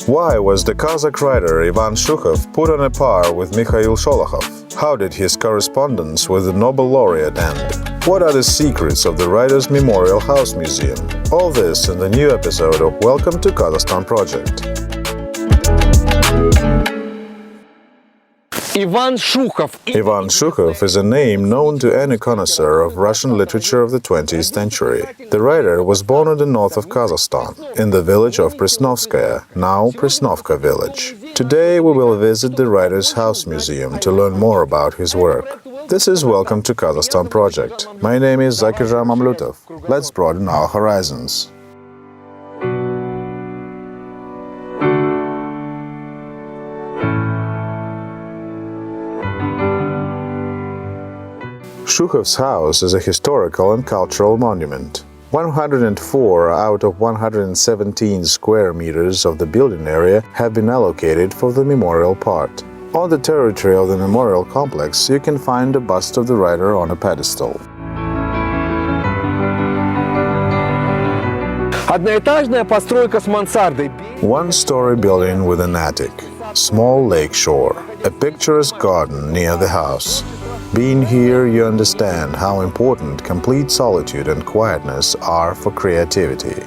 Why was the Kazakh writer Ivan Shukhov put on a par with Mikhail Sholokhov? How did his correspondence with the Nobel laureate end? What are the secrets of the writer's memorial house museum? All this in the new episode of Welcome to Kazakhstan project. Ivan Shukhov. Ivan Shukhov is a name known to any connoisseur of Russian literature of the 20th century. The writer was born in the north of Kazakhstan, in the village of Presnovskaya, now Presnovka village. Today we will visit the writer's house museum to learn more about his work. This is Welcome to Kazakhstan project. My name is Zakirjan Mamlutov. Let's broaden our horizons. Shukhov's house is a historical and cultural monument. 104 out of 117 square meters of the building area have been allocated for the memorial part. On the territory of the memorial complex, you can find a bust of the writer on a pedestal. Одноэтажная постройка с мансардой. One-story building with an attic. Small lake shore. A picturesque garden near the house. Being here, you understand how important complete solitude and quietness are for creativity.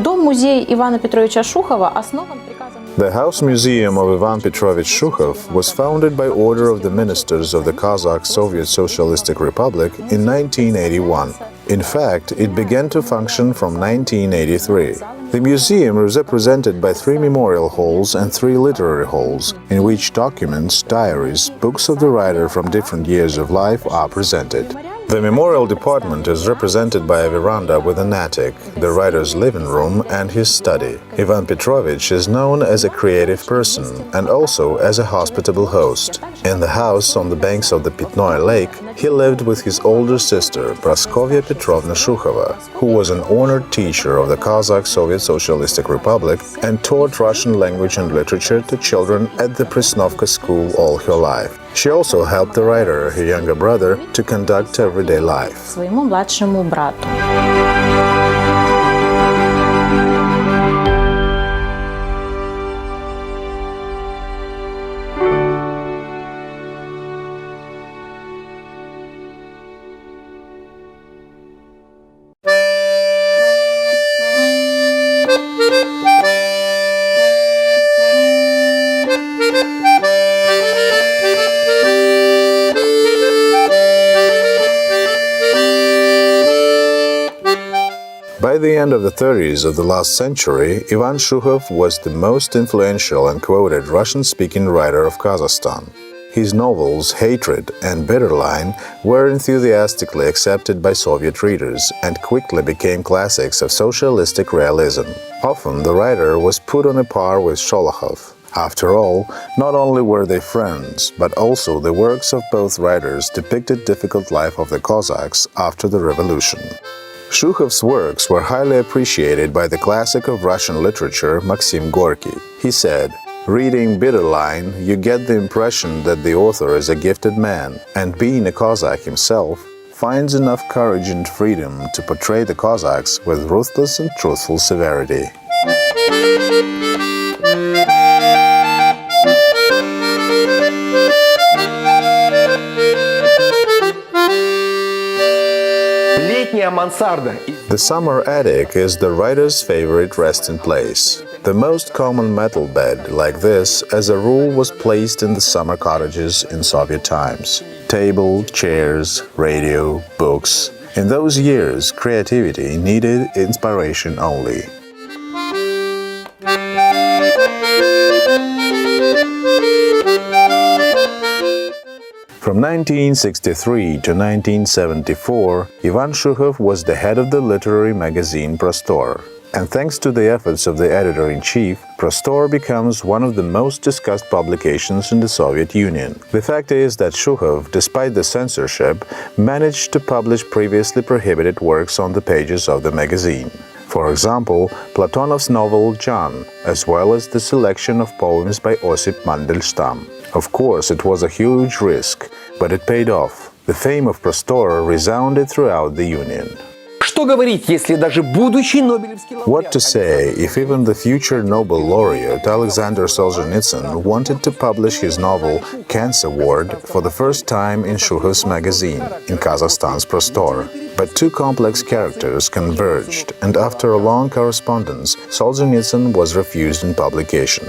Дом-музей Ивана Петровича Шухова основан приказом. The House Museum of Ivan Petrovich Shukhov was founded by order of the ministers of the Kazakh Soviet Socialistic Republic in 1981. In fact, it began to function from 1983. The museum is represented by 3 memorial halls and 3 literary halls, in which documents, diaries, books of the writer from different years of life are presented. The memorial department is represented by a veranda with an attic, the writer's living room and his study. Ivan Petrovich is known as a creative person and also as a hospitable host. In the house on the banks of the Pitnoy Lake, he lived with his older sister, Praskovya Petrovna Shukhova, who was an honored teacher of the Kazakh Soviet Socialistic Republic and taught Russian language and literature to children at the Presnovka school all her life. She also helped the writer, her younger brother, to conduct everyday life. Своему младшему брату. By the end of the 30s of the last century, Ivan Shukhov was the most influential and quoted Russian-speaking writer of Kazakhstan. His novels Hatred and Bitterline were enthusiastically accepted by Soviet readers and quickly became classics of socialistic realism. Often the writer was put on a par with Sholokhov. After all, not only were they friends, but also the works of both writers depicted difficult life of the Cossacks after the revolution. Shukhov's works were highly appreciated by the classic of Russian literature Maxim Gorky. He said, "Reading Bitterline, you get the impression that the author is a gifted man, and being a Cossack himself, finds enough courage and freedom to portray the Cossacks with ruthless and truthful severity." The summer attic is the writer's favorite resting place. The most common metal bed like this, as a rule, was placed in the summer cottages in Soviet times. Table, chairs, radio, books. In those years, creativity needed inspiration only. From 1963 to 1974, Ivan Shukhov was the head of the literary magazine Prostor. And thanks to the efforts of the editor-in-chief, Prostor becomes one of the most discussed publications in the Soviet Union. The fact is that Shukhov, despite the censorship, managed to publish previously prohibited works on the pages of the magazine. For example, Platonov's novel Jan, as well as the selection of poems by Osip Mandelstam. Of course, it was a huge risk, but it paid off. The fame of Prostor resounded throughout the Union. Что говорить, если даже будущий Нобелевский лауреат... What to say if even the future Nobel laureate Alexander Solzhenitsyn wanted to publish his novel Cancer Ward for the first time in Shukhovs magazine, in Kazakhstan's Prostor. But two complex characters converged, and after a long correspondence, Solzhenitsyn was refused in publication.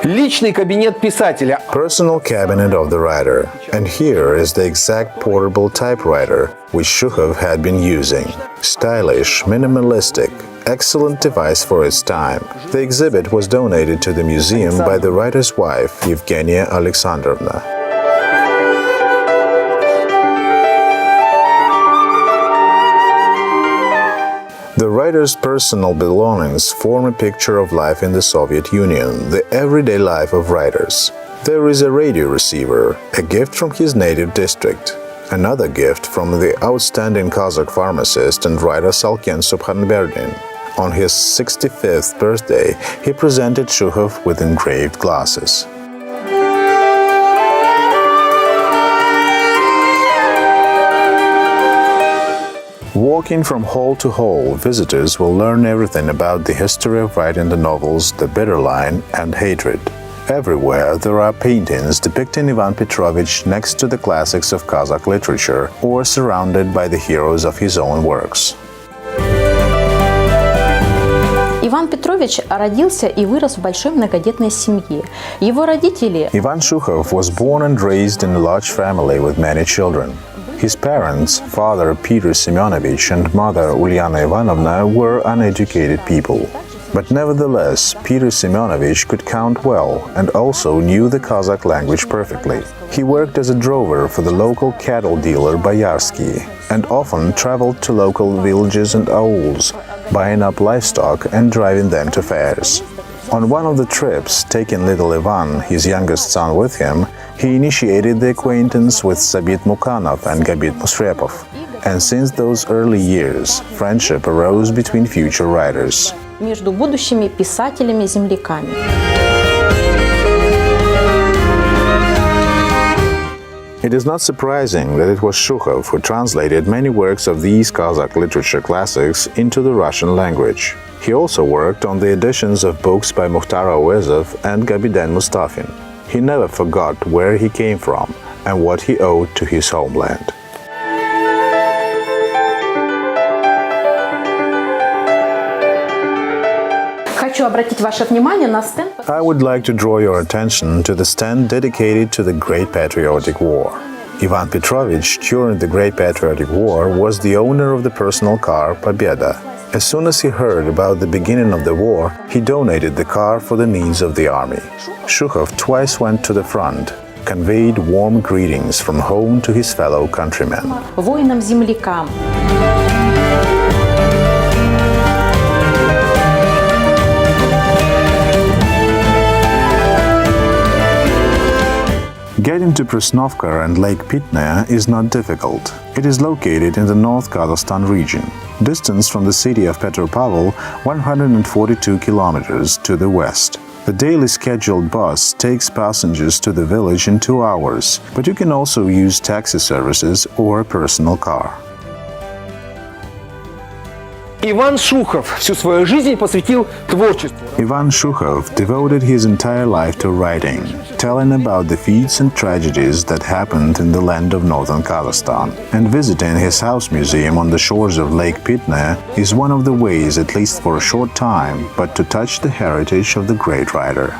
Личный кабинет писателя. Personal cabinet of the writer. And here is the exact portable typewriter which Shukhov had been using. Stylish, minimalistic, excellent device for its time. The exhibit was donated to the museum by the writer's wife, Evgenia Alexandrovna. The writer's personal belongings form a picture of life in the Soviet Union, the everyday life of writers. There is a radio receiver, a gift from his native district. Another gift from the outstanding Kazakh pharmacist and writer Salken Subhanberdin. On his 65th birthday, he presented Shukhov with engraved glasses. Walking from hall to hall, visitors will learn everything about the history of writing the novels The Bitter Line and Hatred. Everywhere there are paintings depicting Ivan Petrovich next to the classics of Kazakh literature or surrounded by the heroes of his own works. Иван Петрович родился и вырос в большой многодетной семье. Его родители... Ivan Shukhov was born and raised in a large family with many children. His parents, father Peter Semyonovich and mother Ulyana Ivanovna, were uneducated people. But nevertheless, Peter Semyonovich could count well and also knew the Kazakh language perfectly. He worked as a drover for the local cattle dealer Boyarsky and often traveled to local villages and auls, buying up livestock and driving them to fairs. On one of the trips, taking little Ivan, his youngest son, with him, he initiated the acquaintance with Sabit Mukhanov and Gabit Musrepov. And since those early years, friendship arose between future writers. Между будущими писателями-земляками. It is not surprising that it was Shukhov who translated many works of these Kazakh literature classics into the Russian language. He also worked on the editions of books by Mukhtar Awezov and Gabiden Mustafin. He never forgot where he came from and what he owed to his homeland. Хочу обратить ваше внимание на стенд. I would like to draw your attention to the stand dedicated to the Great Patriotic War. Ivan Petrovich, during the Great Patriotic War, was the owner of the personal car Pobeda. As soon as he heard about the beginning of the war, he donated the car for the needs of the army. Shukhov twice went to the front, conveyed warm greetings from home to his fellow countrymen. Воинам-землякам. Getting to Presnovka and Lake Pitnaya is not difficult. It is located in the North Kazakhstan region. Distance from the city of Petropavl 142 kilometers to the west. The daily scheduled bus takes passengers to the village in 2 hours, but you can also use taxi services or a personal car. Иван Шухов всю свою жизнь посвятил творчеству. Ivan Shukhov devoted his entire life to writing, telling about the feats and tragedies that happened in the land of northern Kazakhstan. And visiting his house museum on the shores of Lake Pitnaya is one of the ways, at least for a short time, but to touch the heritage of the great writer.